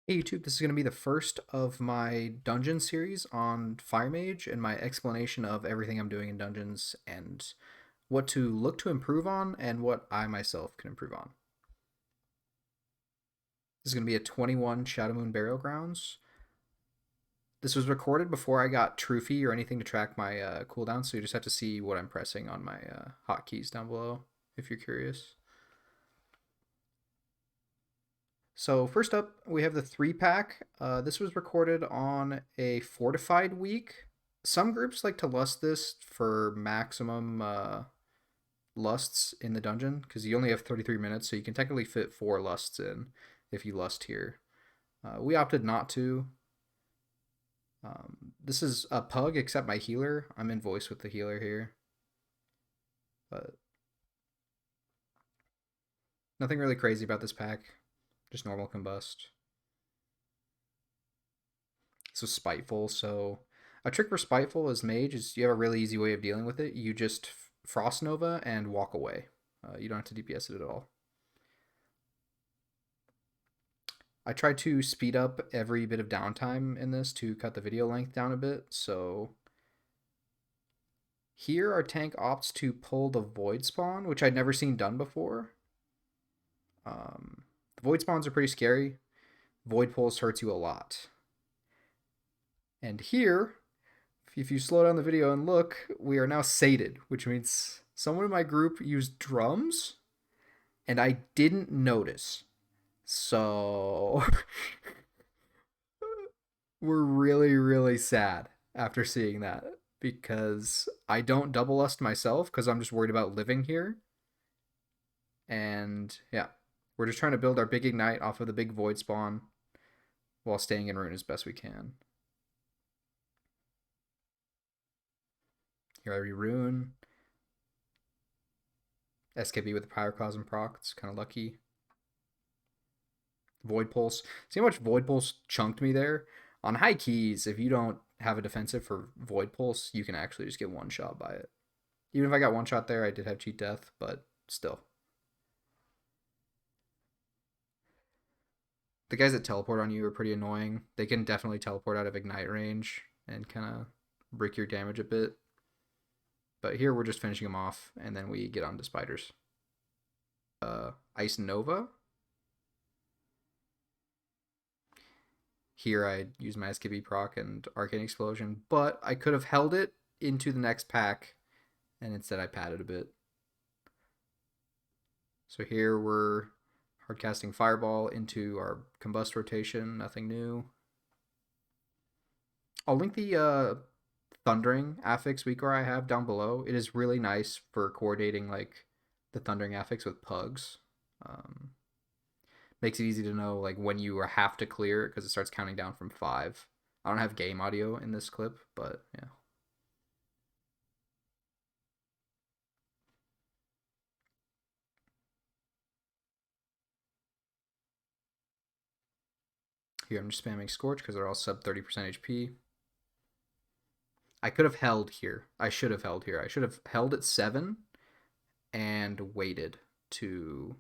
Hey YouTube, this is going to be the first of my dungeon series on Fire Mage and my explanation of everything I'm doing in dungeons and what to look to improve on and what I myself can improve on. This is going to be a 21 Shadowmoon Burial Grounds. This was recorded before I got Trophy or anything to track my cooldown, so you just have to see what I'm pressing on my hotkeys down below if you're curious. So first up, we have the 3-pack. This was recorded on a Fortified week. Some groups like to lust this for maximum lusts in the dungeon because you only have 33 minutes, so you can technically fit 4 lusts in if you lust here. We opted not to. This is a pug except my healer. I'm in voice with the healer here. But nothing really crazy about this pack. Just normal combust. So Spiteful. So a trick for Spiteful as Mage is you have a really easy way of dealing with it. You just Frost Nova and walk away. You don't have to DPS it at all. I tried to speed up every bit of downtime in this to cut the video length down a bit. So here our tank opts to pull the Void Spawn, which I'd never seen done before. The Void Spawns are pretty scary. Void Pulse hurts you a lot. And here, if you slow down the video and look, we are now sated, which means someone in my group used drums and I didn't notice. So we're really, really sad after seeing that because I don't double lust myself because I'm just worried about living here. And yeah, we're just trying to build our big ignite off of the big void spawn while staying in rune as best we can. Here I re-rune. SKB with the Pyroclasm proc. It's kind of lucky. Void Pulse. See how much Void Pulse chunked me there? On high keys, if you don't have a defensive for Void Pulse, you can actually just get one shot by it. Even if I got one shot there, I did have cheat death, but still. The guys that teleport on you are pretty annoying. They can definitely teleport out of ignite range and kind of break your damage a bit. But here we're just finishing them off, and then we get on to spiders. Ice Nova. Here I use my SKB proc and Arcane Explosion, but I could have held it into the next pack, and instead I padded a bit. So here we're hardcasting Fireball into our Combust rotation, nothing new. I'll link the Thundering affix weaker I have down below. It is really nice for coordinating like the Thundering affix with pugs. Makes it easy to know like when you have to clear it because it starts counting down from 5. I don't have game audio in this clip, but yeah. Here I'm just spamming Scorch because they're all sub 30% HP. I could have held here. I should have held here. I should have held at 7 and waited to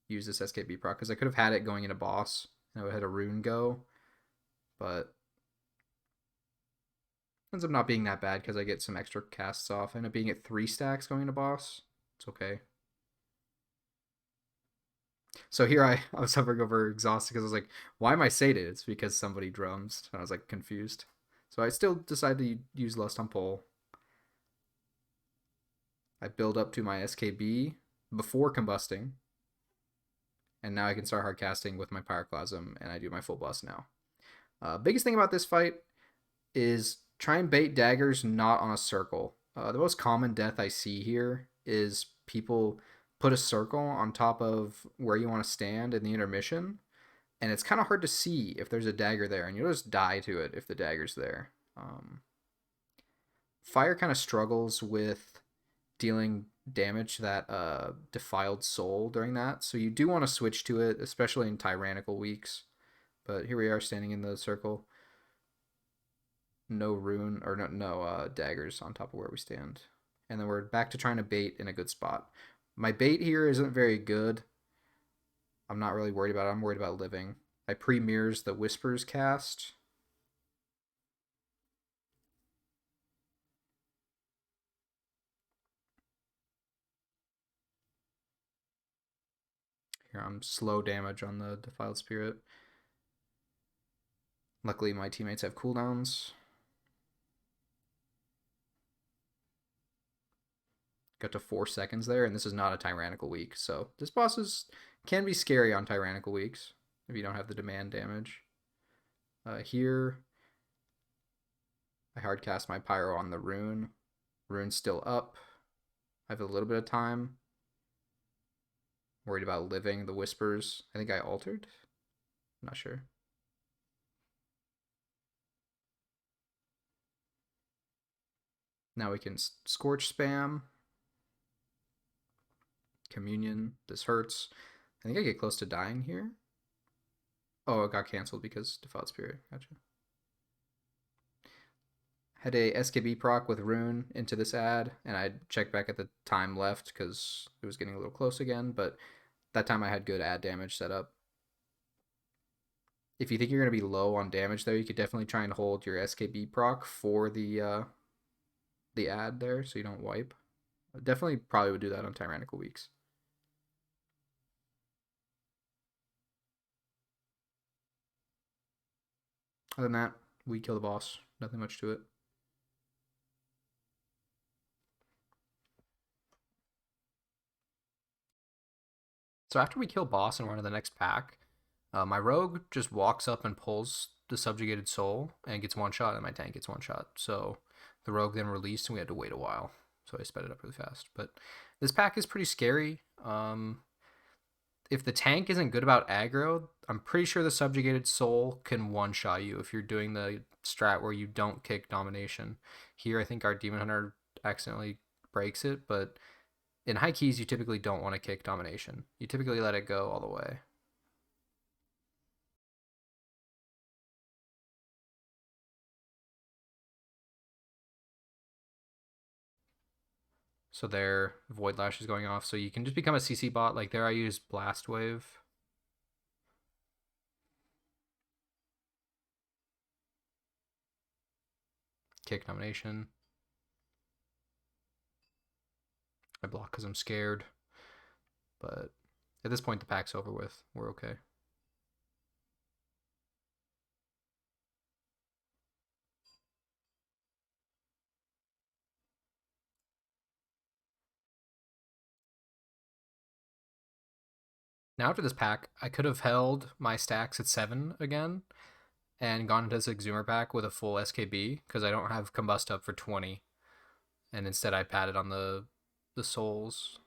use this SKB proc because I could have had it going into boss and I would have had a rune go, but ends up not being that bad because I get some extra casts off. I end up being at 3 stacks going into boss. It's okay. So here I was hovering over exhausted because I was like, why am I sated? It's because somebody drums. And I was like confused. So I still decided to use Lust on Pole. I build up to my SKB before combusting. And now I can start hard casting with my Pyroclasm and I do my full bust now. Biggest thing about this fight is try and bait daggers not on a circle. The most common death I see here is people put a circle on top of where you want to stand in the intermission, and it's kind of hard to see if there's a dagger there, and you'll just die to it if the dagger's there. Fire kind of struggles with dealing damage to that defiled soul during that, so you do want to switch to it, especially in tyrannical weeks. But here we are standing in the circle. No rune or no daggers on top of where we stand, and then we're back to trying to bait in a good spot. My bait here isn't very good. I'm not really worried about it. I'm worried about living. I pre-mirrors the Whispers cast. Here, I'm slow damage on the Defiled Spirit. Luckily, my teammates have cooldowns. Got to 4 seconds there, and this is not a Tyrannical week, so this boss can be scary on Tyrannical weeks if you don't have the demand damage. Here, I hardcast my Pyro on the rune. Rune's still up. I have a little bit of time. Worried about living the Whispers. I think I altered. I'm not sure. Now we can Scorch spam. Communion. This hurts. I think I get close to dying here. Oh, it got canceled because Defiled Spirit. Gotcha. Had a SKB proc with Rune into this ad, and I checked back at the time left because it was getting a little close again, but that time I had good ad damage set up. If you think you're going to be low on damage there, you could definitely try and hold your SKB proc for the ad there so you don't wipe. I definitely probably would do that on Tyrannical weeks. Other than that, we kill the boss. Nothing much to it. So after we kill boss and run to the next pack, my rogue just walks up and pulls the subjugated soul and gets one shot, and my tank gets one shot. So the rogue then released, and we had to wait a while. So I sped it up really fast. But this pack is pretty scary. If the tank isn't good about aggro, I'm pretty sure the subjugated soul can one shot you if you're doing the strat where you don't kick domination. Here, I think our demon hunter accidentally breaks it, but in high keys, you typically don't want to kick domination. You typically let it go all the way. So their Void Lash is going off. So you can just become a CC bot. Like there, I use Blast Wave. Kick nomination. I block because I'm scared. But at this point, the pack's over with. We're okay. Now after this pack, I could have held my stacks at 7 again and gone into this Exhumer pack with a full SKB because I don't have Combust up for 20. And instead I padded on the souls.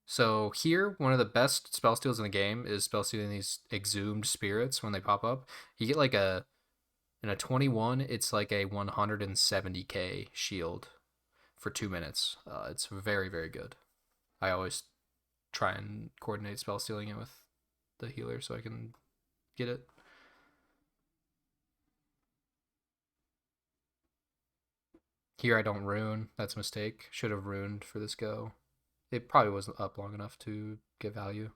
So here, one of the best spell steals in the game is spell stealing these exhumed spirits when they pop up. You get like in a 21, it's like a 170k shield for 2 minutes. It's very, very good. I always try and coordinate spell stealing it with the healer so I can get it. Here I don't rune. That's a mistake. Should have runed for this go. It probably wasn't up long enough to get value.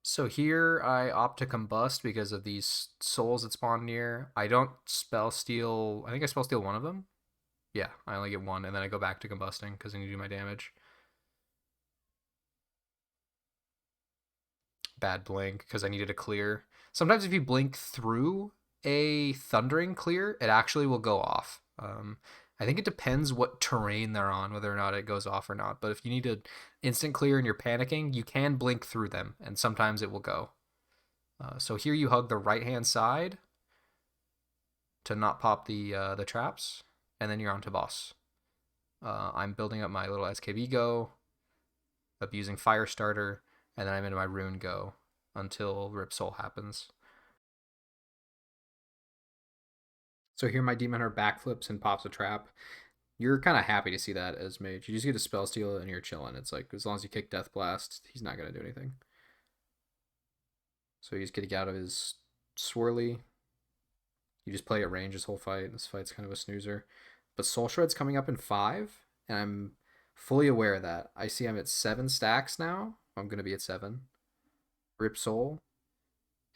So here I opt to combust because of these souls that spawn near. I don't spell steal. I think I spell steal one of them. Yeah, I only get one, and then I go back to combusting because I need to do my damage. Bad blink because I needed a clear. Sometimes if you blink through a thundering clear, it actually will go off. I think it depends what terrain they're on, whether or not it goes off or not. But if you need an instant clear and you're panicking, you can blink through them, and sometimes it will go. So here you hug the right-hand side to not pop the traps, and then you're on to boss. I'm building up my little SKB go, abusing Firestarter, and then I'm into my Rune go until Rip Soul happens. So here my Demon Hunter backflips and pops a trap. You're kind of happy to see that as Mage. You just get a spell steal and you're chilling. It's like as long as you kick Death Blast, he's not gonna do anything. So he's getting out of his swirly. You just play at range this whole fight. This fight's kind of a snoozer. but Soul Shred's coming up in 5, and I'm fully aware of that. I see I'm at 7 stacks now. I'm going to be at 7. Rip Soul.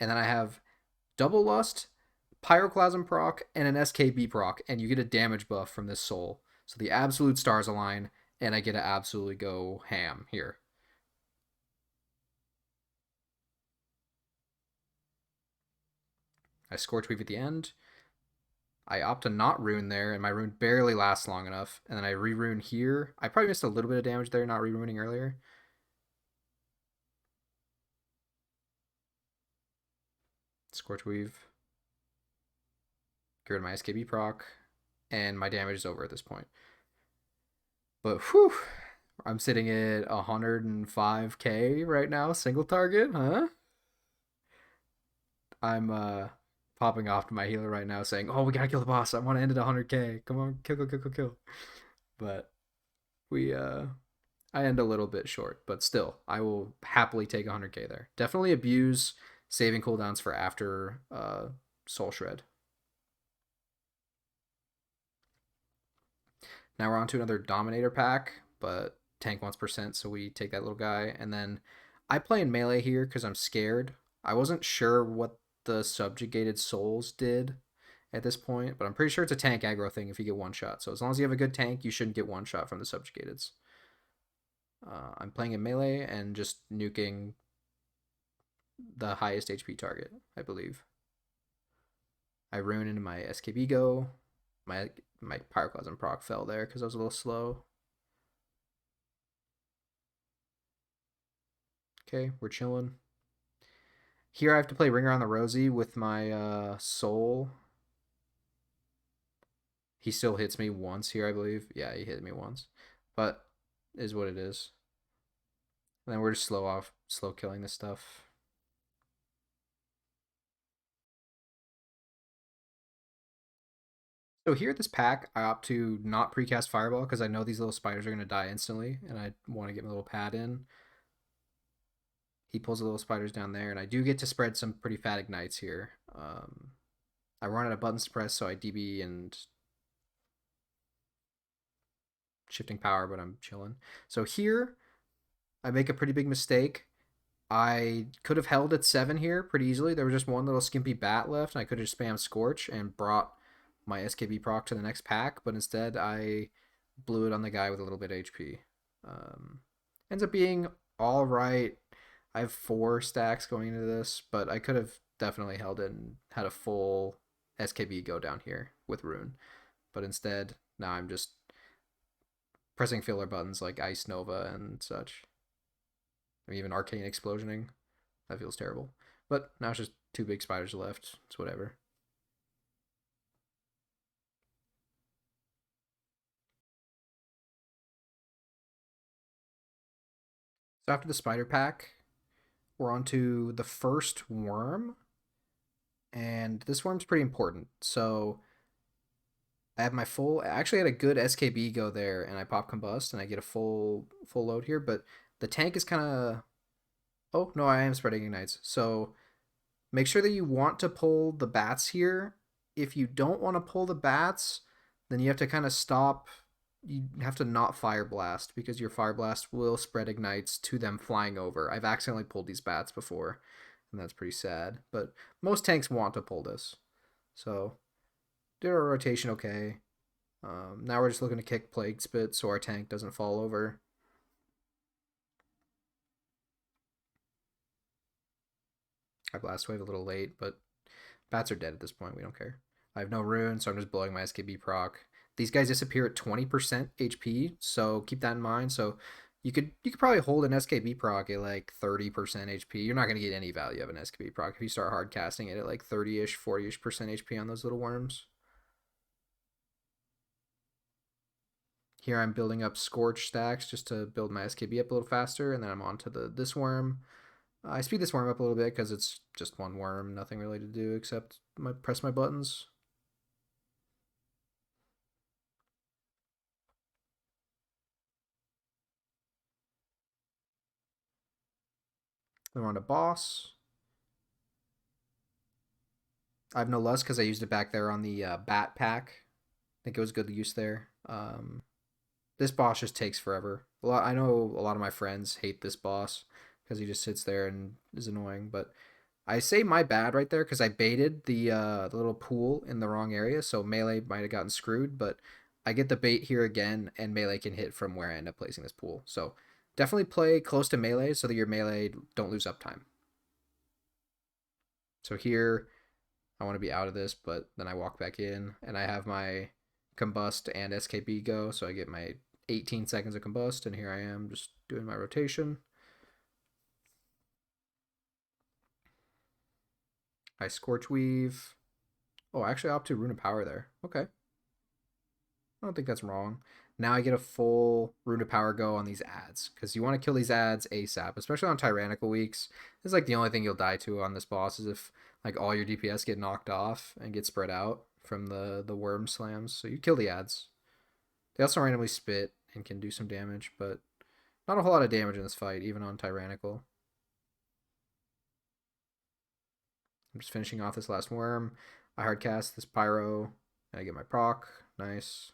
And then I have Double Lust, Pyroclasm proc, and an SKB proc, and you get a damage buff from this Soul. So the absolute stars align, and I get to absolutely go ham here. I Scorch Weave at the end. I opt to not rune there, and my rune barely lasts long enough. And then I re-rune here. I probably missed a little bit of damage there, not re-runing earlier. Scorch Weave. Get rid of my SKB proc. And my damage is over at this point. But whew, I'm sitting at 105k right now, single target, huh? I'm popping off to my healer right now saying, "Oh, we gotta kill the boss. I want to end at 100k. Come on, kill, kill, kill, kill, kill." But we I end a little bit short, but still, I will happily take 100k there. Definitely abuse saving cooldowns for after Soul Shred. Now we're on to another Dominator pack, but tank wants percent, so we take that little guy. And then I play in melee here because I'm scared. I wasn't sure what the subjugated souls did at this point, but I'm pretty sure it's a tank aggro thing if you get one shot. So as long as you have a good tank, you shouldn't get one shot from the subjugateds. I'm playing in melee and just nuking the highest HP target, I believe. I rune into my SKB go. My Pyroclasm proc fell there because I was a little slow. Okay, we're chilling. Here I have to play Ringer on the Rosie with my soul. He still hits me once here, I believe. Yeah, he hit me once. But is what it is. And then we're just slow killing this stuff. So here at this pack, I opt to not precast Fireball because I know these little spiders are going to die instantly, and I want to get my little pad in. He pulls the little spiders down there, and I do get to spread some pretty fat ignites here. I run out of buttons to press, so I DB and shifting power, but I'm chilling. So here, I make a pretty big mistake. I could have held at 7 here pretty easily. There was just one little skimpy bat left, and I could have just spammed Scorch and brought my SKB proc to the next pack, but instead I blew it on the guy with a little bit of HP. Ends up being all right. I have 4 stacks going into this, but I could have definitely held it and had a full SKB go down here with Rune. But instead, now I'm just pressing filler buttons like Ice Nova and such. Or even Arcane Explosioning. That feels terrible. But now it's just 2 big spiders left. It's whatever. So after the spider pack, we're on to the first worm. And this worm's pretty important. So I have my full. I actually had a good SKB go there, and I pop combust, and I get a full load here. But the tank is kind of. Oh no, I am spreading ignites. So make sure that you want to pull the bats here. If you don't want to pull the bats, then you have to kind of stop. You have to not fire blast because your fire blast will spread ignites to them flying over. I've accidentally pulled these bats before, and that's pretty sad. But most tanks want to pull this, so did our rotation okay. Now we're just looking to kick Plague Spit so our tank doesn't fall over. I Blast Wave a little late, but bats are dead at this point. We don't care. I have no rune, so I'm just blowing my SKB proc. These guys disappear at 20% HP, so keep that in mind. So you could probably hold an SKB proc at like 30% HP. You're not going to get any value of an SKB proc if you start hard casting it at like 30-ish, 40-ish percent HP on those little worms. Here I'm building up Scorch stacks just to build my SKB up a little faster, and then I'm on to this worm. I speed this worm up a little bit because it's just one worm, nothing really to do except press my buttons. Then we're on to boss. I have no lust because I used it back there on the bat pack. think it was good use there. This boss just takes forever. I know a lot of my friends hate this boss because he just sits there and is annoying. But I say my bad right there because I baited the little pool in the wrong area, so melee might have gotten screwed. But I get the bait here again, and melee can hit from where I end up placing this pool. So definitely play close to melee so that your melee don't lose uptime. So here I want to be out of this, but then I walk back in and I have my combust and SKB go, so I get my 18 seconds of combust, and here I am just doing my rotation. I Scorch Weave. Oh, actually I opt to Rune of Power there. Okay. I don't think that's wrong. Now I get a full Rune of Power go on these ads, because you want to kill these ads ASAP, especially on Tyrannical weeks. This is like the only thing you'll die to on this boss is if like all your DPS get knocked off and get spread out from the worm slams. So you kill the ads. They also randomly spit and can do some damage, but not a whole lot of damage in this fight, even on Tyrannical. I'm just finishing off this last worm. I hardcast this Pyro, and I get my proc. Nice.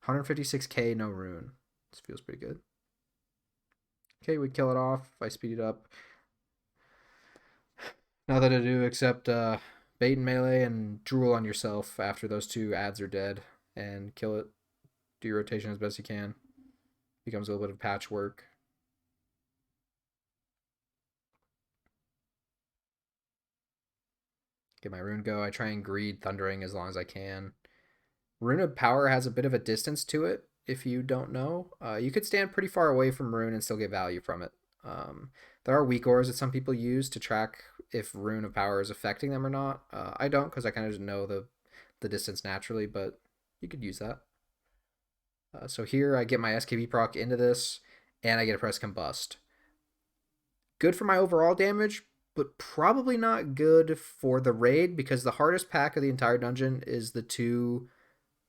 156k, no rune. This feels pretty good. Okay, we kill it off. I speed it up. Nothing to do except bait and melee and drool on yourself after those two ads are dead and kill it. Do your rotation as best you can. Becomes a little bit of patchwork. Get my rune go. I try and greed Thundering as long as I can. Rune of Power has a bit of a distance to it, if you don't know. You could stand pretty far away from Rune and still get value from it. There are weak ores that some people use to track if Rune of Power is affecting them or not. I don't, because I kind of just know the distance naturally, but you could use that. So here I get my SKB proc into this, and I get a press combust. Good for my overall damage, but probably not good for the raid, because the hardest pack of the entire dungeon is the two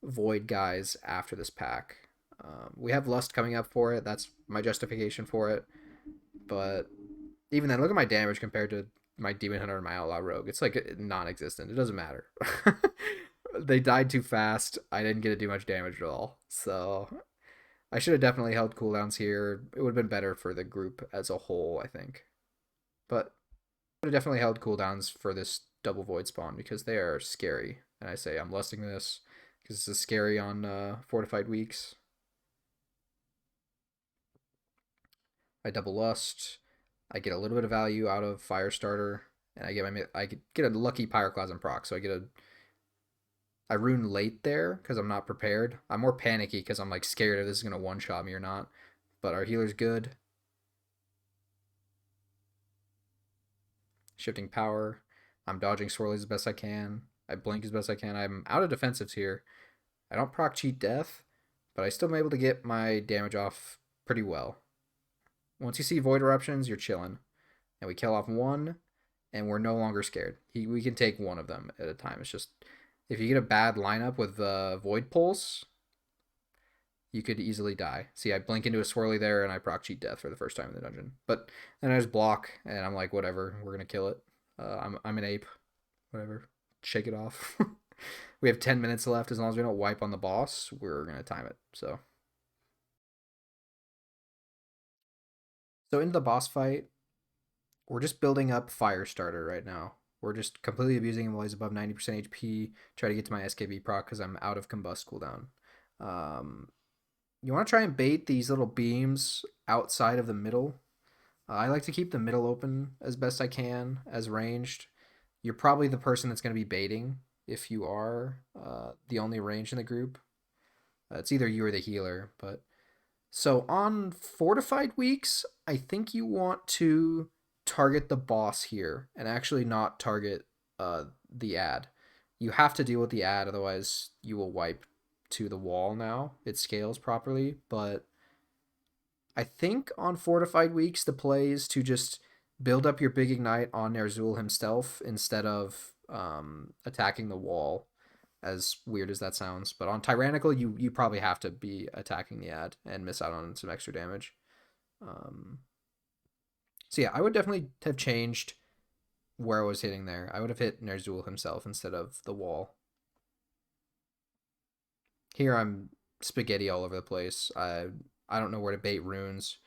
void guys after this pack. We have Lust coming up for it. That's my justification for it. But even then, look at my damage compared to my Demon Hunter and my Outlaw Rogue. It's like non-existent. It doesn't matter. They died too fast. I didn't get to do much damage at all. So I should have definitely held cooldowns here. It would have been better for the group as a whole, I think. But I would have definitely held cooldowns for this double void spawn because they are scary. And I say I'm lusting this because this is scary on fortified weeks. I double lust. I get a little bit of value out of Firestarter, and I get a lucky Pyroclasm proc. So I rune late there because I'm not prepared. I'm more panicky because I'm like scared if this is gonna one shot me or not. But our healer's good. Shifting power. I'm dodging swirlies as best I can. I blink as best I can. I'm out of defensives here. I don't proc cheat death, but I still am able to get my damage off pretty well. Once you see void eruptions, you're chilling. And we kill off one, and we're no longer scared. We can take one of them at a time. It's just if you get a bad lineup with void pulse, you could easily die. See, I blink into a swirly there, and I proc cheat death for the first time in the dungeon. But then I just block, and I'm like, whatever, we're gonna kill it. I'm an ape, whatever. Shake it off. We have 10 minutes left. As long as we don't wipe on the boss, we're gonna time it. So into the boss fight, we're just building up Firestarter right now. We're just completely abusing him while he's above 90% HP. Try to get to my SKB proc because I'm out of combust cooldown. You want to try and bait these little beams outside of the middle. I like to keep the middle open as best I can as ranged. You're probably the person that's going to be baiting if you are the only range in the group. It's either you or the healer. But so on fortified weeks, I think you want to target the boss here and actually not target the ad. You have to deal with the ad, otherwise you will wipe to the wall now. It scales properly, but I think on fortified weeks the play is to just build up your big ignite on Ner'zhul himself instead of attacking the wall. As weird as that sounds, but on Tyrannical, you probably have to be attacking the ad and miss out on some extra damage. So yeah, I would definitely have changed where I was hitting there. I would have hit Ner'zhul himself instead of the wall. Here I'm spaghetti all over the place. I don't know where to bait runes.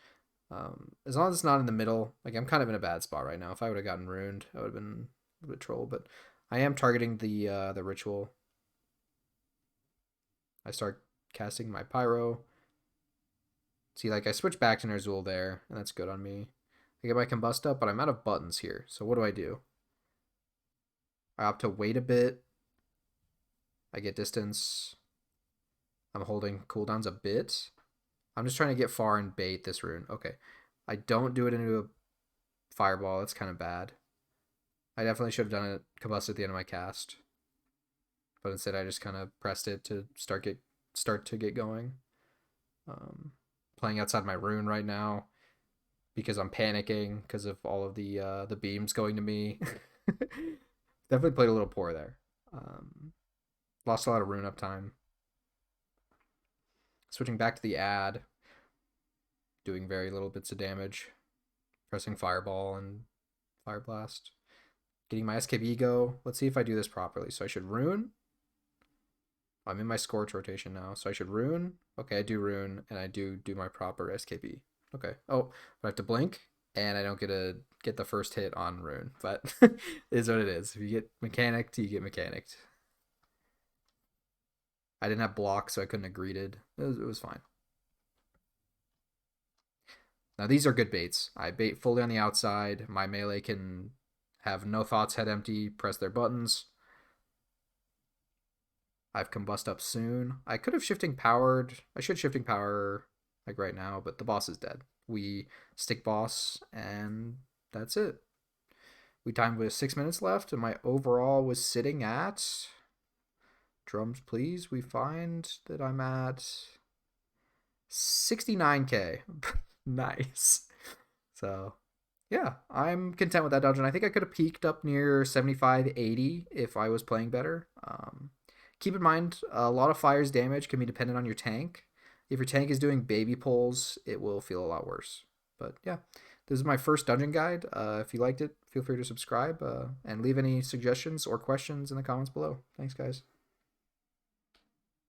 As long as it's not in the middle, like I'm kind of in a bad spot right now. If I would have gotten ruined, I would have been a bit troll. But I am targeting the ritual. I start casting my pyro. See, like I switch back to Ner'zhul there, and that's good on me. I get my combust up, but I'm out of buttons here. So what do? I opt to wait a bit. I get distance. I'm holding cooldowns a bit. I'm just trying to get far and bait this rune. Okay. I don't do it into a fireball. That's kind of bad. I definitely should have done it combust at the end of my cast. But instead I just kind of pressed it to start to get going. Playing outside my rune right now because I'm panicking because of all of the beams going to me. Definitely played a little poor there. Lost a lot of rune uptime. Switching back to the ad, doing very little bits of damage, pressing fireball and fire blast, getting my SKB go. Let's see if I do this properly. So I should rune. I'm in my scorch rotation now, so I should rune. Okay, I do rune, and I do my proper SKB. Okay. Oh, but I have to blink, and I don't get the first hit on rune, but it is what it is. If you get mechanicked, you get mechanicked. I didn't have block, so I couldn't have greeted. It was fine. Now these are good baits. I bait fully on the outside. My melee can have no thoughts, head empty, press their buttons. I've combust up soon. I could have shifting powered. I should shifting power like right now, but the boss is dead. We stick boss, and that's it. We timed with 6 minutes left, and my overall was sitting at, drums please, we find that I'm at 69k. Nice. So yeah, I'm content with that dungeon. I think I could have peaked up near 75, 80 if I was playing better. Keep in mind, a lot of fire's damage can be dependent on your tank. If your tank is doing baby pulls, it will feel a lot worse. But yeah, this is my first dungeon guide. If you liked it, feel free to subscribe and leave any suggestions or questions in the comments below. Thanks, guys.